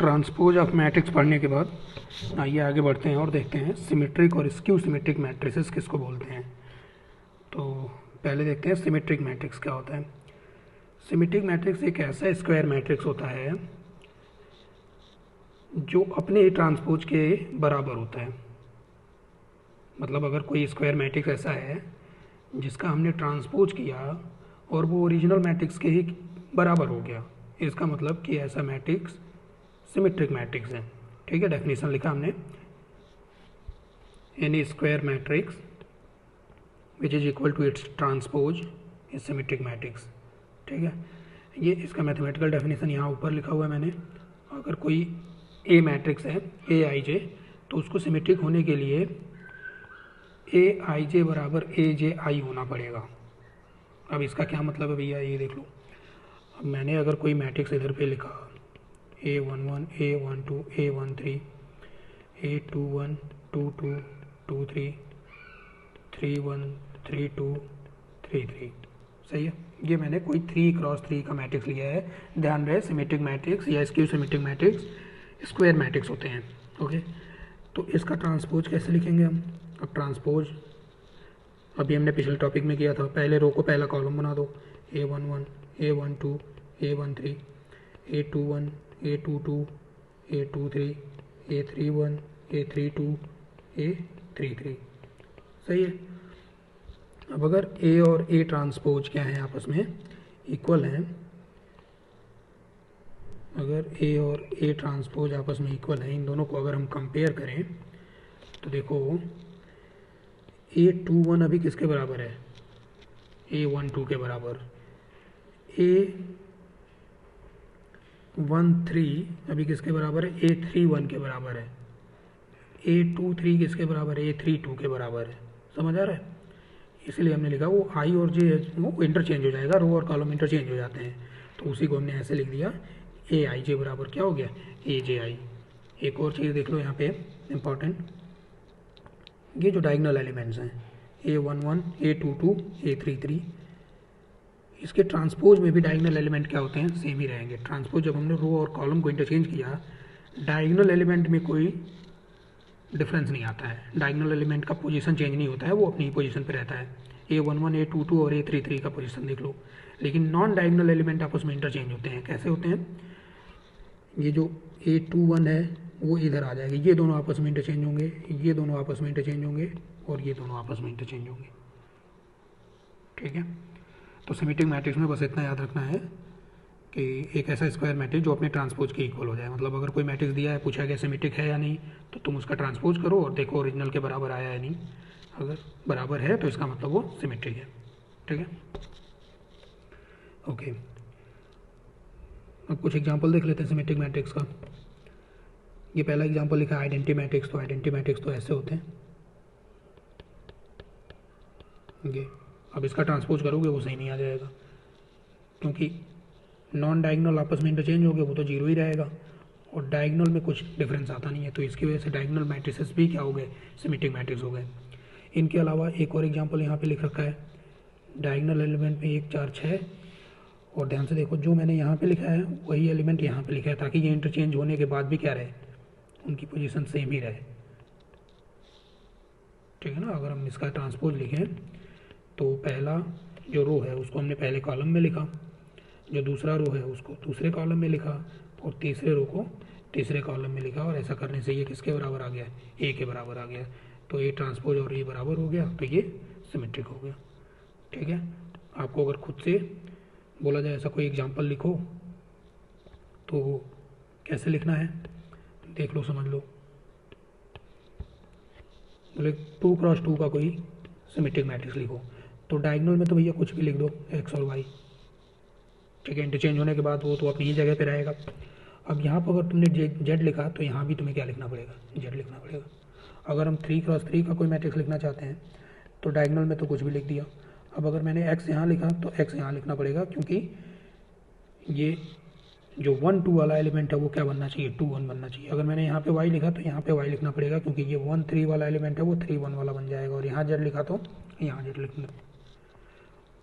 Transpose of matrix पढ़ने के बाद आइए आगे बढ़ते हैं और देखते हैं सिमेट्रिक और स्क्यू सिमेट्रिक मैट्रिसेस किसको बोलते हैं। तो पहले देखते हैं सिमेट्रिक मैट्रिक्स क्या होता है। सिमेट्रिक मैट्रिक्स एक ऐसा स्क्वायर मैट्रिक्स होता है जो अपने ही ट्रांसपोज के बराबर होता है। मतलब अगर कोई स्क्वायर मैट्रिक्स ऐसा है जिसका हमने ट्रांसपोज किया और वो ओरिजिनल मैट्रिक्स के ही बराबर हो गया, इसका मतलब कि ऐसा मैट्रिक्स सिमेट्रिक मैट्रिक्स है। ठीक है, डेफिनेशन लिखा हमने, any square matrix which is equal to its transpose is symmetric matrix. ठीक है, ये इसका मैथमेटिकल डेफिनेशन यहाँ ऊपर लिखा हुआ है मैंने। अगर कोई ए मैट्रिक्स है ए आई जे, तो उसको सिमेट्रिक होने के लिए ए आई जे बराबर ए जे आई होना पड़ेगा। अब इसका क्या मतलब है भैया, ये देख लो। अब मैंने अगर कोई मैट्रिक्स इधर पे लिखा A11 A12 A13 A21 22 23 31 32 33, सही है। ये मैंने कोई 3x3 का मैट्रिक्स लिया है। ध्यान रहे, सिमेट्रिक मैट्रिक्स या skew symmetric matrix square matrix होते हैं। ओके, तो इसका ट्रांसपोज कैसे लिखेंगे हम। अब ट्रांसपोज अभी हमने पिछले टॉपिक में किया था, पहले रो को पहला कॉलम बना दो, A11 A12 A13 A21 A22 A23 A31 A32 A33, सही है। अब अगर A और A ट्रांसपोज क्या है, आपस में इक्वल हैं, अगर A और A ट्रांसपोज आपस में इक्वल हैं, इन दोनों को अगर हम कंपेयर करें तो देखो A21 अभी किसके बराबर है, A12 के बराबर। A13 अभी किसके बराबर है, A31 के बराबर है। A23 किसके बराबर है, A32 के बराबर है। समझ आ रहा है, इसलिए हमने लिखा वो आई और जे वो इंटरचेंज हो जाएगा, रो और कॉलम इंटरचेंज हो जाते हैं, तो उसी को हमने ऐसे लिख दिया ए आई जे बराबर क्या हो गया, ए जे आई। एक और चीज़ देख लो यहाँ पे इम्पॉर्टेंट, ये जो डायगोनल एलिमेंट्स हैं A11 A22 A33, इसके ट्रांसपोज में भी डायगोनल एलिमेंट क्या होते हैं, सेम ही रहेंगे। ट्रांसपोज जब हमने रो और कॉलम को इंटरचेंज किया, डायगोनल एलिमेंट में कोई डिफरेंस नहीं आता है। डायगोनल एलिमेंट का पोजीशन चेंज नहीं होता है, वो अपनी ही पोजीशन पे रहता है। A11 A22 और A33 का पोजीशन देख लो। लेकिन नॉन डायगोनल एलिमेंट आपस में इंटरचेंज होते हैं। कैसे होते हैं, ये जो A21 है वो इधर आ जाएगा, ये दोनों आपस में इंटरचेंज होंगे, ये दोनों आपस में इंटरचेंज होंगे और ये दोनों आपस में इंटरचेंज होंगे। ठीक है, तो सिमेट्रिक मैट्रिक्स में बस इतना याद रखना है कि एक ऐसा स्क्वायर मैट्रिक्स जो अपने ट्रांसपोज के इक्वल हो जाए। मतलब अगर कोई मैट्रिक्स दिया है, पूछा गया सिमेट्रिक है या नहीं, तो तुम उसका ट्रांसपोज करो और देखो ओरिजिनल के बराबर आया है नहीं। अगर बराबर है तो इसका मतलब वो सिमेट्रिक है। ठीक है, ओके। अब कुछ एग्जांपल देख लेते हैं सिमेट्रिक मैट्रिक्स का। ये पहला एग्जांपल लिखा है आइडेंटिटी मैट्रिक्स। तो आइडेंटिटी मैट्रिक्स तो ऐसे होते हैं, ये अब इसका ट्रांसपोज करोगे वो सही नहीं आ जाएगा, क्योंकि नॉन डायगोनल आपस में इंटरचेंज हो गए, वो तो जीरो ही रहेगा, और डायगोनल में कुछ डिफरेंस आता नहीं है, तो इसकी वजह से डायगोनल मैट्रिसेस भी क्या हो गए, सिमेट्रिक मैट्रिक्स हो गए। इनके अलावा एक और एग्जांपल यहाँ पे लिख रखा है, डायगोनल एलिमेंट में 1 4 6, और ध्यान से देखो जो मैंने यहाँ पे लिखा है वही एलिमेंट यहाँ पे लिखा है, ताकि ये इंटरचेंज होने के बाद भी क्या रहे, उनकी पोजीशन सेम ही रहे। ठीक है ना। अगर हम इसका ट्रांसपोज लिखें तो पहला जो रो है उसको हमने पहले कॉलम में लिखा, जो दूसरा रो है उसको दूसरे कॉलम में लिखा, और तीसरे रो को तीसरे कॉलम में लिखा, और ऐसा करने से ये किसके बराबर आ गया, ए के बराबर आ गया। तो ए ट्रांसपोज और ए बराबर हो गया, तो ये सिमेट्रिक हो गया। ठीक है, आपको अगर खुद से बोला जाए ऐसा कोई एग्जांपल लिखो तो कैसे लिखना है देख लो, समझ लो। बोले 2x2 का कोई सिमेट्रिक मैट्रिक्स लिखो, तो डायगोनल में तो भैया कुछ भी लिख दो, एक्स और वाई। ठीक है, इंटरचेंज होने के बाद वो तो अपनी ही जगह पे रहेगा। अब यहाँ पर अगर तुमने जेड लिखा तो यहाँ भी तुम्हें क्या लिखना पड़ेगा, जेड लिखना पड़ेगा। अगर हम 3x3 का कोई मैट्रिक्स लिखना चाहते हैं तो डायगोनल में तो कुछ भी लिख दिया। अब अगर मैंने एक्स यहाँ लिखा तो एक्स यहाँ लिखना पड़ेगा, क्योंकि ये जो 1 2 वाला एलिमेंट है वो क्या बनना चाहिए, 2 1 बनना चाहिए। अगर मैंने यहाँ पे y लिखा तो यहाँ पे y लिखना पड़ेगा, क्योंकि ये 1 3 वाला एलिमेंट है वो 3 1 वाला बन जाएगा, और यहाँ z लिखा तो यहाँ z लिखना।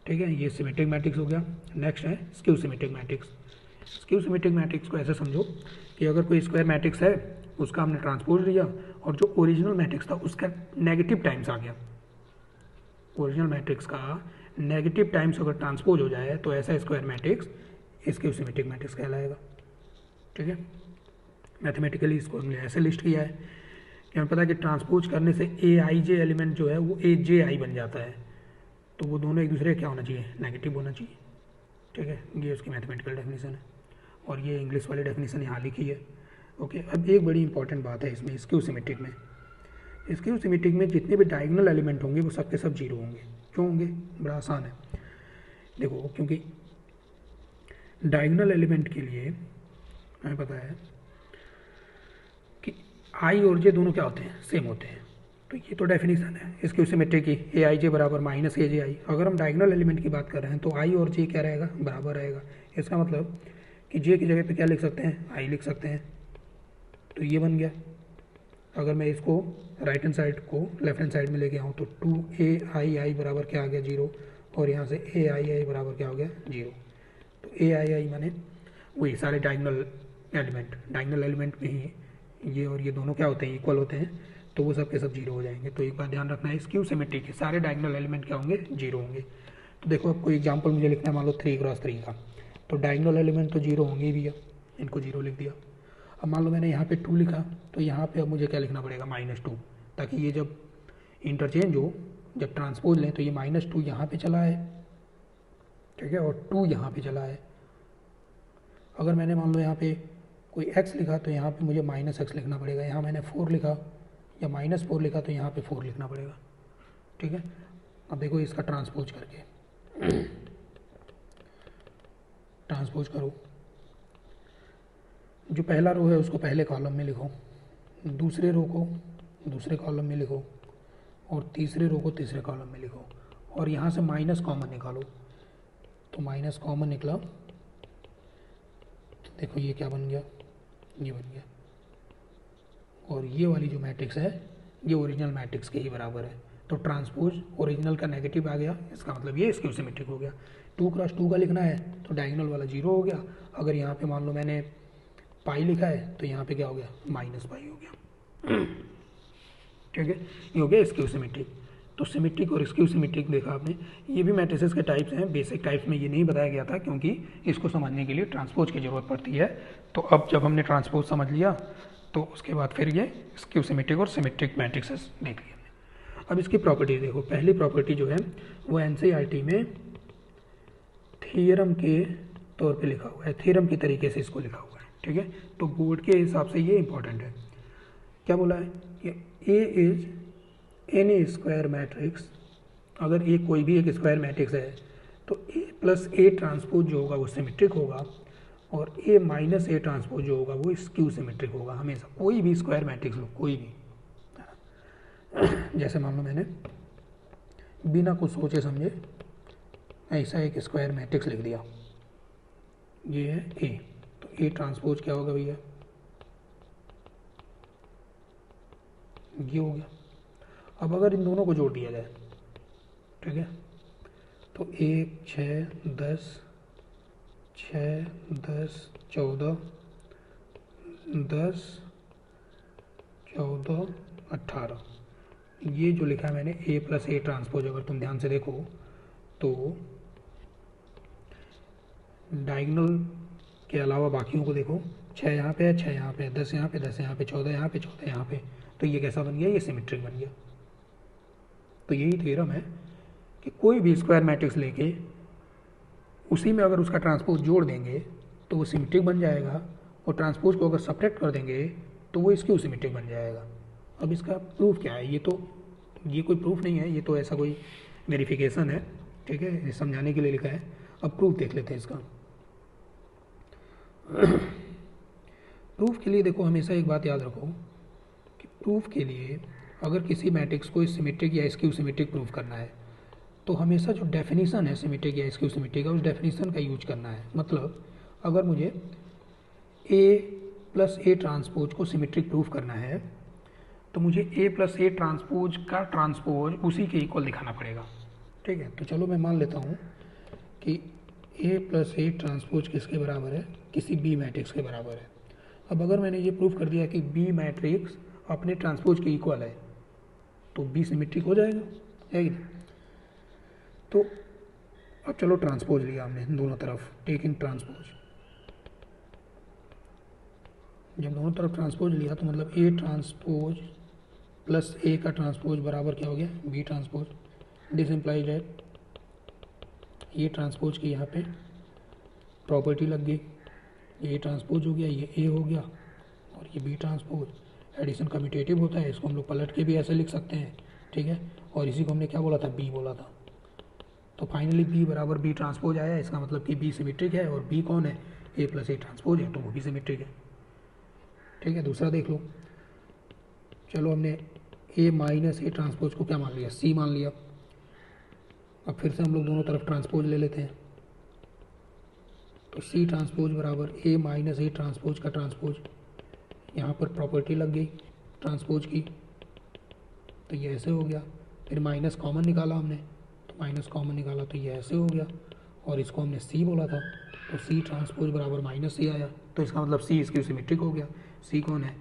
ठीक है, ये सिमेट्रिक मैट्रिक्स हो गया। नेक्स्ट है skew symmetric matrix. Skew symmetric matrix को ऐसे समझो कि अगर कोई स्क्वायर मैट्रिक्स है, उसका हमने ट्रांसपोज लिया और जो ओरिजिनल मैट्रिक्स था उसका नेगेटिव टाइम्स आ गया, ओरिजिनल मैट्रिक्स का नेगेटिव टाइम्स अगर ट्रांसपोज हो जाए तो ऐसा square matrix skew symmetric matrix कहलाएगा। ठीक है, मैथमेटिकली इसको हमने ऐसे लिस्ट किया है कि हमें पता है कि ट्रांसपोज करने से ए आई जे एलिमेंट जो है वो ए जे आई बन जाता है, तो वो दोनों एक दूसरे क्या होना चाहिए, नेगेटिव होना चाहिए। ठीक है, ये उसकी मैथमेटिकल डेफिनेशन है और ये इंग्लिश वाली डेफिनेशन यहाँ लिखी है। ओके, अब एक बड़ी इंपॉर्टेंट बात है इसमें स्क्यू सिमेट्रिक में, स्क्यू सिमेट्रिक में जितने भी डायगोनल एलिमेंट होंगे वो सबके सब जीरो होंगे। क्यों होंगे? बड़ा आसान है, देखो, क्योंकि डायगोनल एलिमेंट के लिए हमें पता है कि आई और जे दोनों क्या होते हैं, सेम होते हैं। तो ये तो डेफिनेशन है स्क्यू सिमेट्रिक की, ए आई जे बराबर माइनस ए जे आई। अगर हम डायगोनल एलिमेंट की बात कर रहे हैं तो आई और जे क्या रहेगा, बराबर रहेगा। इसका मतलब कि जे की जगह पे क्या लिख सकते हैं, आई लिख सकते हैं, तो ये बन गया। अगर मैं इसको राइट हैंड साइड को लेफ्ट हैंड साइड में लेके आऊँ तो 2ai बराबर क्या आ गया, 0, और यहाँ से ai बराबर क्या हो गया, 0। तो ai माने वही सारे डायगोनल एलिमेंट में ही ये और ये दोनों क्या होते हैं, इक्वल होते हैं, तो वो सब के सब 0 हो जाएंगे। तो एक बात ध्यान रखना है, स्क्यू सिमेट्रिक के सारे डायगोनल एलिमेंट क्या होंगे, 0 होंगे। तो देखो अब कोई एग्जाम्पल मुझे लिखना है, मान लो 3x3 का, तो डायगोनल एलिमेंट तो 0 होंगे भैया, इनको 0 लिख दिया। अब मान लो मैंने यहाँ पे 2 लिखा, तो यहाँ पे अब मुझे क्या लिखना पड़ेगा, -2, ताकि ये जब इंटरचेंज हो, जब ट्रांसपोज लें तो ये -2 यहाँ पे चला है, ठीक है, और 2 यहाँ पे चला है। अगर मैंने मान लो यहाँ पे कोई x लिखा तो यहाँ पे मुझे -x लिखना पड़ेगा। यहाँ मैंने 4 लिखा या -4 लिखा तो यहाँ पे 4 लिखना पड़ेगा। ठीक है, अब देखो इसका ट्रांसपोज करके ट्रांसपोज करो, जो पहला रो है उसको पहले कॉलम में लिखो, दूसरे रो को दूसरे कॉलम में लिखो, और तीसरे रो को तीसरे कॉलम में लिखो, और यहाँ से माइनस कॉमन निकालो। तो माइनस कॉमन निकला, तो देखो ये क्या बन गया, ये बन गया, और ये वाली जो मैट्रिक्स है ये ओरिजिनल मैट्रिक्स के ही बराबर है। तो ट्रांसपोज ओरिजिनल का नेगेटिव आ गया, इसका मतलब ये स्क्यू सिमेट्रिक हो गया। 2x2 का लिखना है तो डायगोनल वाला 0 हो गया। अगर यहाँ पे मान लो मैंने पाई लिखा है तो यहाँ पे क्या हो गया, -पाई हो गया। ठीक है, ये हो गया स्क्यू सिमेट्रिक। तो सिमेट्रिक और स्क्यू सिमेट्रिक देखा आपने, ये भी मैट्रिसेस के टाइप्स हैं। बेसिक टाइप्स में ये नहीं बताया गया था क्योंकि इसको समझने के लिए ट्रांसपोज की ज़रूरत पड़ती है। तो अब जब हमने ट्रांसपोज समझ लिया तो उसके बाद फिर ये स्क्यू सिमेट्रिक और सिमेट्रिक मैट्रिसेस देख लिया। अब इसकी प्रॉपर्टी देखो, पहली प्रॉपर्टी जो है वो एनसीईआरटी में थ्योरम के तौर पे लिखा हुआ है, थ्योरम की तरीके से इसको लिखा हुआ है। ठीक है, तो बोर्ड के हिसाब से ये इंपॉर्टेंट है। क्या बोला है कि ए इज एनी स्क्वायर मैट्रिक्स, अगर ए कोई भी एक स्क्वायर मैट्रिक्स है तो ए प्लस ए ट्रांसपोज जो होगा वो सिमेट्रिक होगा, और ए माइनस ए ट्रांसपोज जो होगा वो स्क्यू सिमेट्रिक होगा। हमेशा कोई भी स्क्वायर मैट्रिक्स लो, कोई भी, जैसे मान लो मैंने बिना कुछ सोचे समझे ऐसा एक स्क्वायर मैट्रिक्स लिख दिया, ये है ए, तो ए ट्रांसपोज क्या होगा भैया, ये हो गया। अब अगर इन दोनों को जोड़ दिया जाए, ठीक है, तो 1 6 10 6 10 14 10 14 18, ये जो लिखा है मैंने ए प्लस ए ट्रांसपोज, अगर तुम ध्यान से देखो तो डायगोनल के अलावा बाकियों को देखो, 6 यहाँ पे है, 6 यहाँ पे है, 10 यहाँ पे, 10 यहाँ पे, 14 यहाँ पे, 14 यहाँ पे, तो ये कैसा बन गया, ये सिमेट्रिक बन गया। तो यही थ्योरम है कि कोई भी स्क्वायर मैट्रिक्स लेके उसी में अगर उसका ट्रांसपोज जोड़ देंगे तो वो सिमेट्रिक बन जाएगा, और ट्रांसपोज को अगर सब्ट्रैक्ट कर देंगे तो वो स्क्यू सिमेट्रिक बन जाएगा। अब इसका प्रूफ क्या है, ये कोई प्रूफ नहीं है, ये तो ऐसा कोई वेरिफिकेशन है, ठीक है, ये समझाने के लिए लिखा है। अब प्रूफ देख लेते हैं इसका। प्रूफ के लिए देखो, हमेशा एक बात याद रखो कि प्रूफ के लिए अगर किसी मैट्रिक्स को सिमेट्रिक या स्क्यू सिमेट्रिक प्रूफ करना है तो हमेशा जो डेफिनेशन है सिमेट्रिक या स्क्यू सिमेट्रिक का, उस डेफिनेशन का यूज करना है। मतलब अगर मुझे ए प्लस ए ट्रांसपोज को सिमेट्रिक प्रूफ करना है तो मुझे ए प्लस ए ट्रांसपोज का ट्रांसपोज उसी के इक्वल दिखाना पड़ेगा। ठीक है, तो चलो मैं मान लेता हूँ कि ए प्लस ए ट्रांसपोज किसके बराबर है, किसी बी मैट्रिक्स के बराबर है। अब अगर मैंने ये प्रूफ कर दिया कि बी मैट्रिक्स अपने ट्रांसपोज के इक्वल है तो बी सिमेट्रिक हो जाएगा, है कि नहीं। तो अब चलो ट्रांसपोज लिया हमने दोनों तरफ, टेकिंग ट्रांसपोज। जब दोनों तरफ ट्रांसपोज लिया तो मतलब ए ट्रांसपोज प्लस ए का ट्रांसपोज बराबर क्या हो गया, B transpose. This implies that ये ट्रांसपोज की यहाँ पे प्रॉपर्टी लग गई, ये ट्रांसपोज हो गया, ये ए हो गया और ये बी ट्रांसपोज। एडिशन कम्यूटेटिव होता है, इसको हम लोग पलट के भी ऐसे लिख सकते हैं, ठीक है। और इसी को हमने क्या बोला था, बी बोला था। तो फाइनली बी बराबर बी ट्रांसपोज आया, इसका मतलब कि बी सिमेट्रिक है। और बी कौन है, ए प्लस ए ट्रांसपोज है, तो वो भी सिमेट्रिक है, ठीक है। दूसरा देख लो, चलो हमने ए माइनस ए ट्रांसपोज को क्या मान लिया, सी मान लिया। अब फिर से हम लोग दोनों तरफ ट्रांसपोज ले लेते हैं, तो सी ट्रांसपोज बराबर ए माइनस ए ट्रांसपोज का ट्रांसपोज। यहाँ पर प्रॉपर्टी लग गई ट्रांसपोज की, तो ये ऐसे हो गया। फिर माइनस कॉमन निकाला हमने, तो माइनस कॉमन निकाला तो ये ऐसे हो गया। और इसको हमने सी बोला था, तो सी ट्रांसपोज बराबर माइनस सी आया, तो इसका मतलब सी इसकी सिमेट्रिक हो गया। सी कौन है,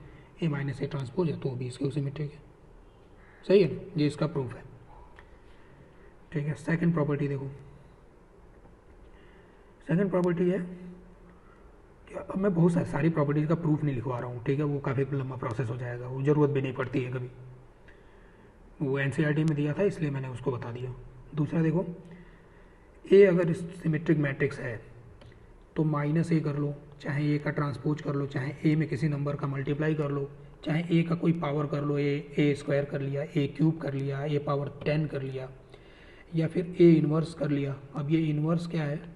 ए माइनस ए ट्रांसपोज है, तो भी इसकी सिमेट्रिक है, सही है ना। ये इसका प्रूफ है, ठीक है। सेकंड प्रॉपर्टी देखो, सेकंड प्रॉपर्टी है कि अब मैं बहुत सारी प्रॉपर्टीज़ का प्रूफ नहीं लिखवा रहा हूँ, ठीक है। वो काफ़ी लंबा प्रोसेस हो जाएगा, वो ज़रूरत भी नहीं पड़ती है कभी, वो एनसीईआरटी में दिया था इसलिए मैंने उसको बता दिया। दूसरा देखो, ए अगर सिमेट्रिक मैट्रिक्स है तो माइनस ए कर लो, चाहे ए का ट्रांसपोज कर लो, चाहे ए में किसी नंबर का मल्टीप्लाई कर लो, चाहे ए का कोई पावर कर लो, ए स्क्वायर कर लिया, ए क्यूब कर लिया, ए पावर 10 कर लिया, या फिर ए इन्वर्स कर लिया। अब ये इन्वर्स क्या है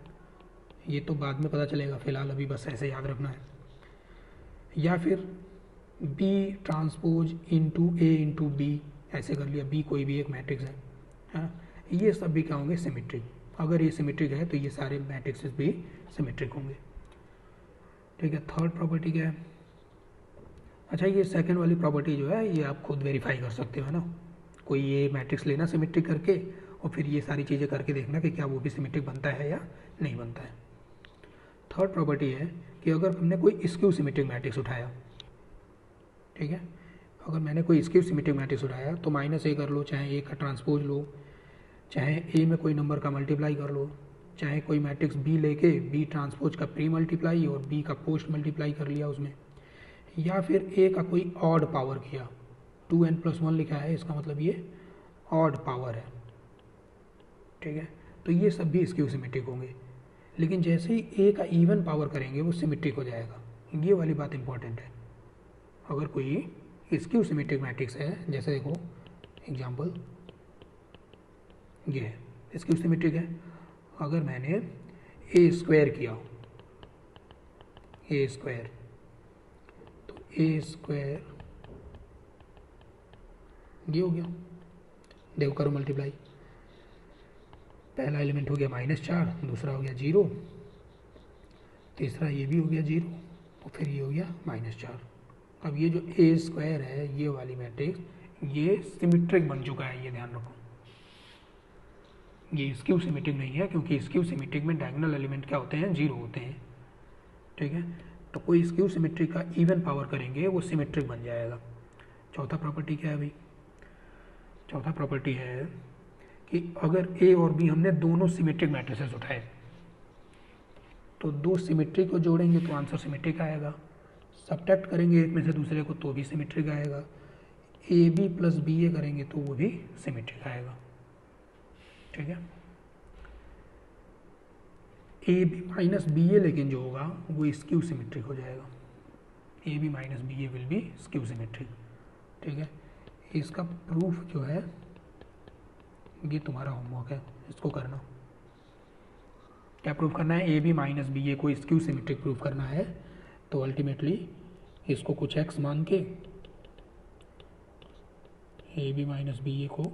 ये तो बाद में पता चलेगा, फिलहाल अभी बस ऐसे याद रखना है। या फिर बी ट्रांसपोज इंटू ए इंटू बी ऐसे कर लिया, बी कोई भी एक मैट्रिक्स है, हाँ। ये सब भी क्या होंगे, सिमेट्रिक। अगर ये सिमेट्रिक है तो ये सारे मैट्रिक्सेस भी सिमेट्रिक होंगे, ठीक है। थर्ड प्रॉपर्टी क्या है, अच्छा ये सेकंड वाली प्रॉपर्टी जो है ये आप खुद वेरीफाई कर सकते हो, है ना। कोई ये मैट्रिक्स लेना सिमेट्रिक करके और फिर ये सारी चीज़ें करके देखना कि क्या वो भी सिमेट्रिक बनता है या नहीं बनता है। थर्ड प्रॉपर्टी है कि अगर हमने कोई स्क्यू सिमेट्रिक मैट्रिक्स उठाया, ठीक है, अगर मैंने कोई स्क्यू सिमेट्रिक मैट्रिक्स उठाया तो माइनस ए कर लो, चाहे ए का ट्रांसपोज लो, चाहे ए में कोई नंबर का मल्टीप्लाई कर लो, चाहे कोई मैट्रिक्स बी लेके बी ट्रांसपोज का प्री मल्टीप्लाई और बी का पोस्ट मल्टीप्लाई कर लिया उसमें, या फिर ए का कोई ऑड पावर किया, 2n+1 लिखा है, इसका मतलब ये ऑड पावर है, ठीक है। तो ये सब भी स्क्यू सिमेट्रिक होंगे। लेकिन जैसे ही ए का इवन पावर करेंगे वो सिमेट्रिक हो जाएगा, ये वाली बात इंपॉर्टेंट है। अगर कोई स्क्यू सिमेट्रिक मैट्रिक्स है, जैसे देखो एग्जांपल ये है, स्क्यू सिमेट्रिक है। अगर मैंने ए स्क्वायर किया, ए स्क्वायर, तो ए स्क्वायर ये हो गया, देखो करो मल्टीप्लाई, पहला एलिमेंट हो गया -4, दूसरा हो गया 0, तीसरा ये भी हो गया 0 और फिर ये हो गया -4। अब ये जो ए स्क्वायर है ये वाली मैट्रिक्स ये सिमेट्रिक बन चुका है, ये ध्यान रखो। ये स्क्यू सिमेट्रिक नहीं है, क्योंकि स्क्यू सिमेट्रिक में डायगोनल एलिमेंट क्या होते हैं, 0 होते हैं, ठीक है। तो कोई स्क्यू सिमेट्रिक का इवन पावर करेंगे वो सिमेट्रिक बन जाएगा। चौथा प्रॉपर्टी क्या है अभी, चौथा प्रॉपर्टी है कि अगर ए और बी हमने दोनों सिमेट्रिक मैट्रिसेस उठाए तो दो सिमेट्रिक को जोड़ेंगे तो आंसर सिमेट्रिक आएगा, सब्ट्रैक्ट करेंगे एक में से दूसरे को तो भी सिमेट्रिक आएगा, A B plus B A करेंगे तो वो भी सिमेट्रिक आएगा, ठीक है। A B minus B A लेकिन जो होगा वो स्क्यू सिमेट्रिक हो जाएगा, A B minus B A will be skew symmetric, ठीक है। इसका प्रूफ जो है ये तुम्हारा होमवर्क है, इसको करना। क्या प्रूफ करना है, ए बी माइनस बी ए को स्क्यू सिमेट्रिक प्रूफ करना है। तो अल्टीमेटली इसको कुछ एक्स मान के, ए बी माइनस बी ए को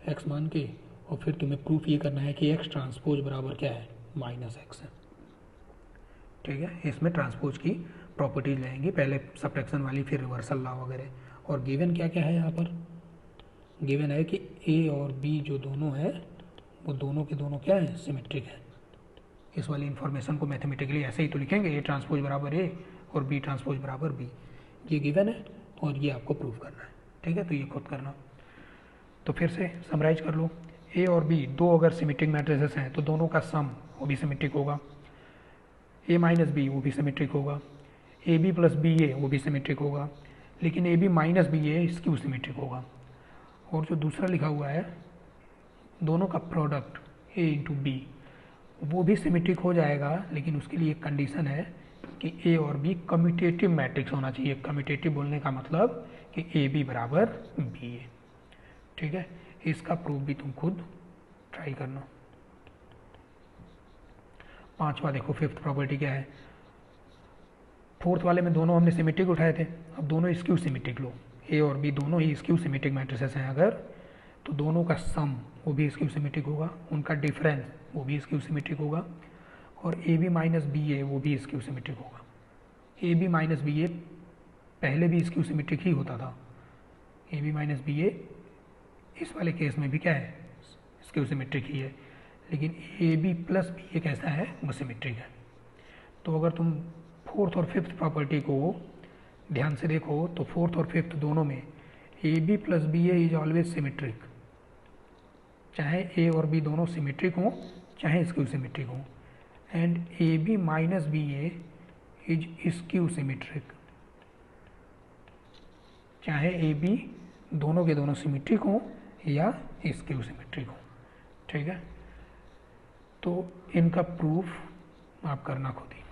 एक्स मान के, और फिर तुम्हें प्रूफ ये करना है कि एक्स ट्रांसपोज बराबर क्या है, -x है, ठीक है। इसमें ट्रांसपोज की प्रॉपर्टीज लेंगे, पहले सब्ट्रैक्शन वाली फिर रिवर्सल लॉ वगैरह। और गिवन क्या क्या है यहाँ पर, गिवन है कि ए और बी जो दोनों है वो दोनों के दोनों क्या है, सिमेट्रिक है। इस वाली इन्फॉर्मेशन को मैथमेटिकली ऐसे ही तो लिखेंगे, ए ट्रांसपोज बराबर ए और बी ट्रांसपोज बराबर बी, ये गिवन है और ये आपको प्रूव करना है, ठीक है। तो ये खुद करना। तो फिर से समराइज कर लो, ए और बी दो अगर सिमेट्रिक मैट्रिसेस हैं तो दोनों का सम वो भी सिमेट्रिक होगा, ए माइनस बी वो भी सिमेट्रिक होगा, A B plus B A वो भी सिमेट्रिक होगा, लेकिन A B minus B A skew symmetric होगा। और जो दूसरा लिखा हुआ है दोनों का प्रोडक्ट ए इंटू बी वो भी सिमेट्रिक हो जाएगा, लेकिन उसके लिए एक कंडीशन है कि ए और बी कम्यूटेटिव मैट्रिक्स होना चाहिए। कम्यूटेटिव बोलने का मतलब कि ए बी बराबर बी ए, ठीक है। इसका प्रूफ भी तुम खुद ट्राई करना। पांचवा देखो, फिफ्थ प्रॉपर्टी क्या है। फोर्थ वाले में दोनों हमने सिमेट्रिक उठाए थे, अब दोनों स्क्यू सिमेट्रिक लो। ए और बी दोनों ही स्क्यू सिमेट्रिक मैट्रिसेस हैं अगर, तो दोनों का सम वो भी स्क्यू सिमेट्रिक होगा, उनका डिफरेंस वो भी स्क्यू सिमेट्रिक होगा, और ए बी माइनस बी ए वो भी स्क्यू सिमेट्रिक होगा। ए बी माइनस बी ए पहले भी स्क्यू सिमेट्रिक ही होता था, ए बी माइनस बी ए इस वाले केस में भी क्या है, स्क्यू सिमेट्रिक ही है, लेकिन ए बी प्लस बी ए कैसा है, वो सिमेट्रिक है। तो अगर तुम फोर्थ और फिफ्थ प्रॉपर्टी को ध्यान से देखो तो फोर्थ और फिफ्थ दोनों में A B plus B A is always symmetric, चाहे ए और बी दोनों सिमेट्रिक हों चाहे स्क्यू सिमेट्रिक हों, and A B minus B A is skew symmetric, चाहे ए बी दोनों के दोनों सिमेट्रिक हों या स्क्यू सिमेट्रिक हों, ठीक है। तो इनका प्रूफ आप करना खुद ही,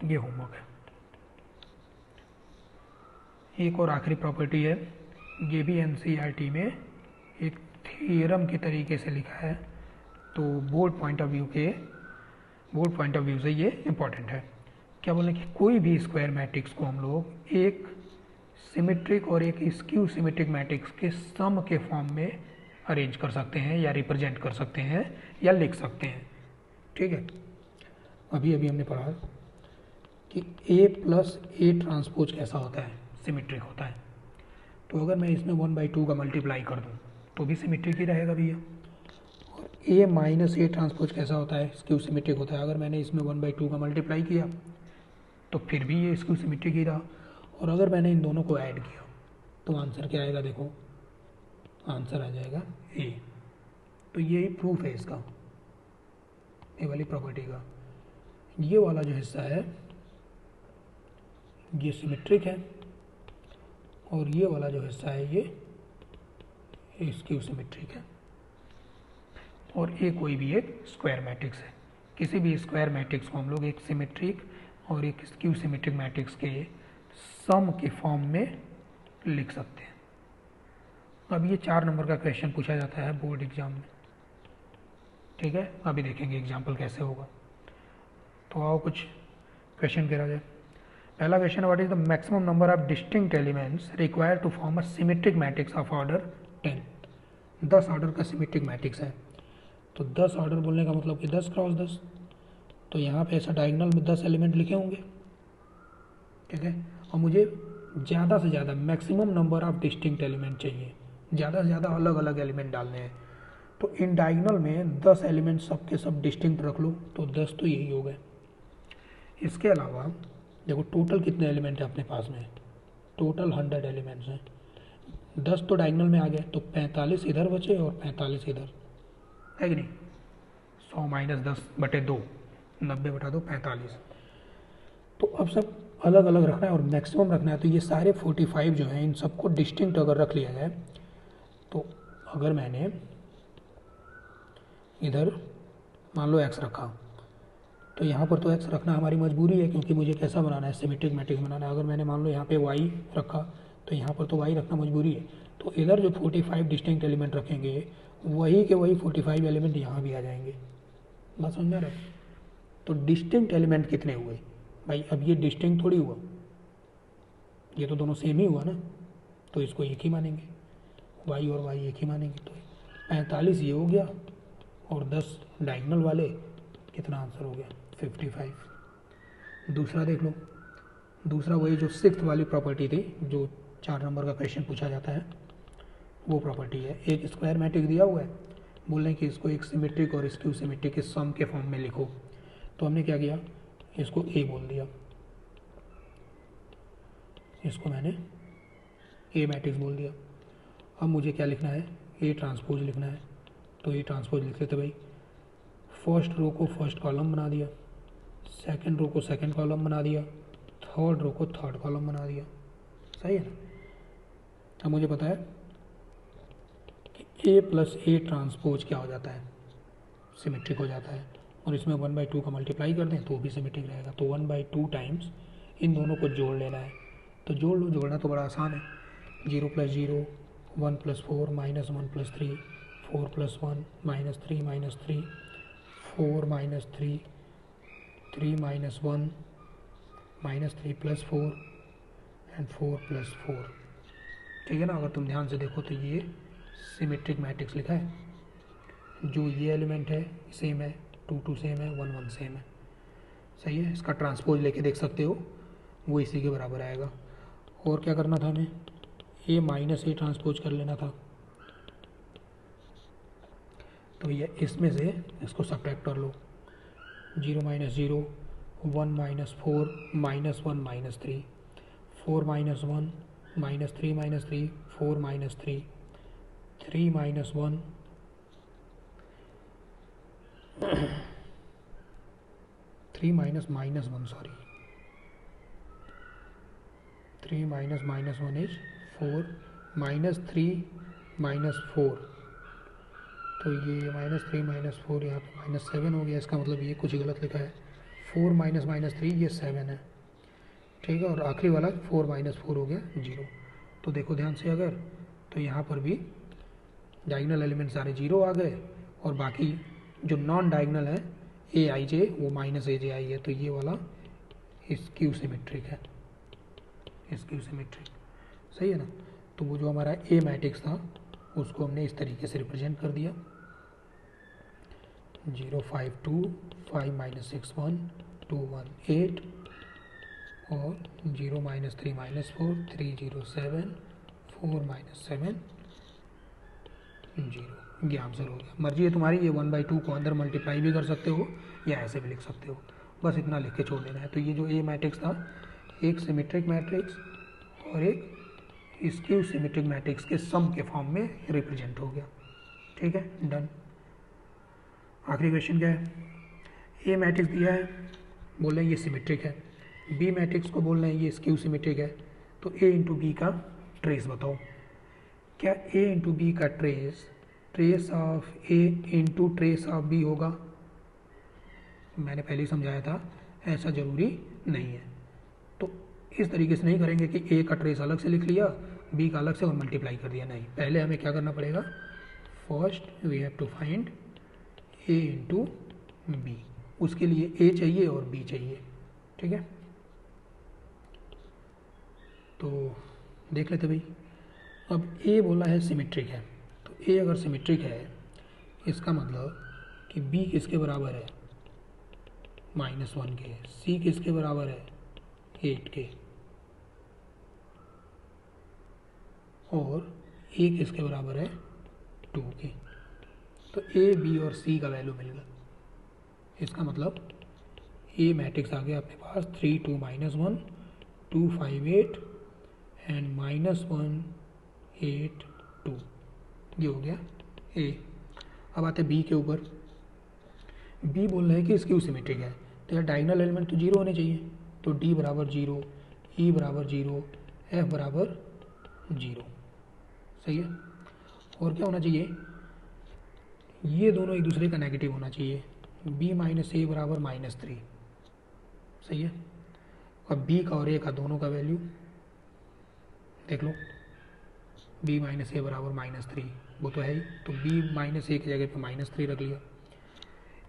ये होमवर्क है। एक और आखिरी प्रॉपर्टी है, ये भी एनसीईआरटी में एक थ्योरम के तरीके से लिखा है, तो बोर्ड पॉइंट ऑफ व्यू से ये इम्पॉर्टेंट है। क्या बोले कि कोई भी स्क्वायर मैट्रिक्स को हम लोग एक सिमेट्रिक और एक स्क्यू सिमेट्रिक मैट्रिक्स के सम के फॉर्म में अरेंज कर सकते हैं या रिप्रेजेंट कर सकते हैं या लिख सकते हैं, ठीक है। अभी हमने पढ़ा कि ए प्लस ए ट्रांसपोज कैसा होता है, सिमेट्रिक होता है। तो अगर मैं इसमें 1/2 का मल्टीप्लाई कर दूं तो भी सिमेट्रिक ही रहेगा भैया। और ए माइनस ए ट्रांसपोज कैसा होता है, स्क्यू सिमेट्रिक होता है। अगर मैंने इसमें 1/2 का मल्टीप्लाई किया तो फिर भी ये स्क्यू सिमेट्रिक ही रहा। और अगर मैंने इन दोनों को ऐड किया तो आंसर क्या आएगा, देखो आंसर आ जाएगा ए। तो ये प्रूफ है इसका, ए वाली प्रॉपर्टी का। ये वाला जो हिस्सा है ये सिमेट्रिक है और ये वाला जो हिस्सा है ये स्क्यू सिमेट्रिक है। और ए कोई भी एक स्क्वायर मैट्रिक्स है। किसी भी स्क्वायर मैट्रिक्स को हम लोग एक सिमेट्रिक और एक स्क्यू सिमेट्रिक मैट्रिक्स के सम के फॉर्म में लिख सकते हैं। अब ये 4 नंबर का क्वेश्चन पूछा जाता है बोर्ड एग्जाम में, ठीक है। अभी देखेंगे एग्जाम्पल कैसे होगा। तो आओ कुछ क्वेश्चन करा जाए। पहला question, what is the maximum number of distinct elements required to form a symmetric matrix of order 10। 10 order का सिमेट्रिक मैट्रिक्स है। तो 10 ऑर्डर बोलने का मतलब कि 10 क्रॉस 10। तो यहाँ पे ऐसा डायगोनल में 10 एलिमेंट लिखे होंगे, ठीक है। और मुझे ज़्यादा से ज़्यादा maximum number of distinct element चाहिए, ज़्यादा से ज़्यादा अलग अलग एलिमेंट डालने हैं। तो इन डायगोनल में 10 एलिमेंट सब के सब डिस्टिंक्ट रख लो, तो 10 तो यही हो गए। इसके अलावा देखो टोटल कितने एलिमेंट है अपने पास में, टोटल 100 एलिमेंट्स हैं। 10 तो डायगोनल में आ गए, तो 45 इधर बचे और 45 इधर, है कि नहीं। 100 माइनस 10/2, 90/2 45। तो अब सब अलग अलग रखना है और मैक्सिमम रखना है। तो ये सारे 45 जो हैं इन सबको डिस्टिंक्ट अगर रख लिया जाए, तो अगर मैंने इधर मान लो x रखा, तो यहाँ पर तो x रखना हमारी मजबूरी है, क्योंकि मुझे कैसा बनाना है, सिमेट्रिक मैट्रिक्स बनाना है। अगर मैंने मान लो यहाँ पे y रखा तो यहाँ पर तो y रखना मजबूरी है। तो इधर जो 45 डिस्टिंक्ट एलिमेंट रखेंगे वही के वही 45 एलिमेंट यहाँ भी आ जाएंगे। बात समझ रहे हो। तो डिस्टिंक्ट एलिमेंट कितने हुए भाई, अब ये डिस्टिंक्ट थोड़ी हुआ, ये तो दोनों सेम ही हुआ ना, तो इसको एक ही मानेंगे, y और y एक ही मानेंगे। तो 45 ये हो गया और 10 डायगोनल वाले, कितना आंसर हो गया 55। दूसरा देख लो, दूसरा वही जो 6th वाली प्रॉपर्टी थी, जो 4 नंबर का क्वेश्चन पूछा जाता है, वो प्रॉपर्टी है। एक स्क्वायर मैट्रिक्स दिया हुआ है बोल रहे हैं कि इसको एक सिमेट्रिक और स्क्यू सिमेट्रिक के सम के फॉर्म में लिखो। तो हमने क्या किया, इसको ए बोल दिया, इसको मैंने ए मैट्रिक्स बोल दिया। अब मुझे क्या लिखना है, ए ट्रांसपोज लिखना है। तो ए ट्रांसपोज लिख लेते भाई, फर्स्ट रो को फर्स्ट कॉलम बना दिया, सेकंड रो को सेकंड कॉलम बना दिया, थर्ड रो को थर्ड कॉलम बना दिया। सही है ना। अब मुझे पता है कि ए प्लस ए ट्रांसपोज क्या हो जाता है, सिमेट्रिक हो जाता है। और इसमें 1/2 का मल्टीप्लाई कर दें तो भी सिमेट्रिक रहेगा। तो 1/2 टाइम्स इन दोनों को जोड़ लेना है। तो जोड़ लो, जोड़ना तो बड़ा आसान है। 0 + 0, 1 + 4 - 1 + 3, 4 + 1 - 3 - 3, 4 - 3, 3 - 1 -3 + 4 एंड 4 + 4। ठीक है ना। अगर तुम ध्यान से देखो तो ये सिमेट्रिक मैट्रिक्स लिखा है। जो ये एलिमेंट है सेम है, 2 2 सेम है, 1 1 सेम है। सही है। इसका ट्रांसपोज लेके देख सकते हो, वो इसी के बराबर आएगा। और क्या करना था हमें, ए माइनस ए ट्रांसपोज कर लेना था। तो ये इसमें से इसको सब्ट्रैक्ट कर लो। 0 - 0, 1 - 4 - 1 - 3, 4 - 1 -3 - 3, 4 - 3, 3 - 1 3 - -1 सॉरी, 3 - -1 इज 4 -3 -4। तो ये -3 -4 यहाँ पे -7 हो गया। इसका मतलब ये कुछ गलत लिखा है। 4 - -3 ये 7 है। ठीक है। और आखिरी वाला 4 - 4 हो गया 0। तो देखो ध्यान से, अगर तो यहाँ पर भी डायगोनल एलिमेंट सारे 0 आ गए, और बाकी जो नॉन डायगोनल है ए आई जे वो -AJI है। तो ये वाला स्क्यू सिमेट्रिक है, स्क्यू सिमेट्रिक। सही है ना। तो वो जो हमारा ए मैट्रिक्स था उसको हमने इस तरीके से रिप्रेजेंट कर दिया, 0 5 2 5 - 6 1 2 1 8 और 0 - 3 - 4 3 0 7 4 - 7 0। ये आंसर हो गया। मर्जी है तुम्हारी, ये 1/2 को अंदर मल्टीप्लाई भी कर सकते हो या ऐसे भी लिख सकते हो, बस इतना लिख के छोड़ देना है। तो ये जो ए मैट्रिक्स था, एक सिमेट्रिक मैट्रिक्स और एक स्क्यू सिमेट्रिक मैट्रिक्स के सम के फॉर्म में रिप्रेजेंट हो गया। ठीक है, डन। आखिरी क्वेश्चन क्या है, ए मैट्रिक्स दिया है, बोल रहे हैं ये सिमेट्रिक है। बी मैट्रिक्स को बोल रहे हैं ये स्क्यू सिमेट्रिक है। तो ए इंटू बी का ट्रेस बताओ। क्या ए इंटू बी का trace of A into trace of B होगा? मैंने पहले ही समझाया था, ऐसा ज़रूरी नहीं है। तो इस तरीके से नहीं करेंगे कि ए का ट्रेस अलग से लिख लिया, बी का अलग से और मल्टीप्लाई कर दिया। नहीं, पहले हमें क्या करना पड़ेगा, first we have to find A into B. उसके लिए ए चाहिए और बी चाहिए। ठीक है, तो देख लेते भाई। अब ए बोला है सिमेट्रिक है, तो ए अगर सिमेट्रिक है इसका मतलब कि बी किसके बराबर है, -1 के। सी किसके बराबर है, 8 के। और ए किसके बराबर है, 2 के। तो ए बी और सी का वैल्यू मिल गया। इसका मतलब ए मैट्रिक्स आ गया अपने पास 3 2 -1 2 5 8 एंड -1 8 2। ये हो गया ए। अब आते बी के ऊपर। बी बोल रहे हैं कि स्क्यू सिमेट्रिक है, तो यार डायगोनल एलिमेंट तो 0 होने चाहिए। तो डी बराबर 0, ई बराबर 0, एफ बराबर 0। सही है। और क्या होना चाहिए, ये दोनों एक दूसरे का नेगेटिव होना चाहिए। b - a बराबर -3। सही है। अब b का और a का दोनों का वैल्यू देख लो। b - a बराबर -3, वो तो है ही। तो b - a की जगह पे -3 रख लिया।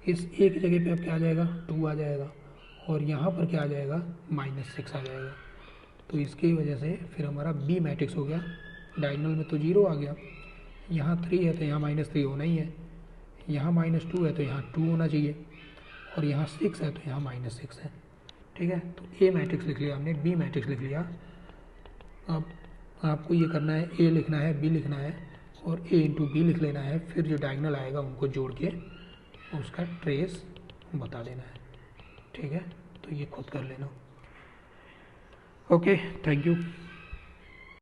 इस a की जगह पे अब क्या आ जाएगा, 2 आ जाएगा। और यहाँ पर क्या आ जाएगा, -6 आ जाएगा। तो इसकी वजह से फिर हमारा b मैट्रिक्स हो गया। डायगोनल में तो 0 आ गया, यहाँ 3 है तो यहाँ -3 होना ही है, यहाँ -2 है तो यहाँ 2 होना चाहिए, और यहाँ 6 है तो यहाँ -6 है। ठीक है। तो ए मैट्रिक्स लिख लिया हमने, बी मैट्रिक्स लिख लिया। अब आपको ये करना है, ए लिखना है, बी लिखना है, और ए इंटू बी लिख लेना है, फिर जो डायगनल आएगा उनको जोड़ के उसका ट्रेस बता देना है। ठीक है, तो ये खुद कर लेना। Okay, thank you.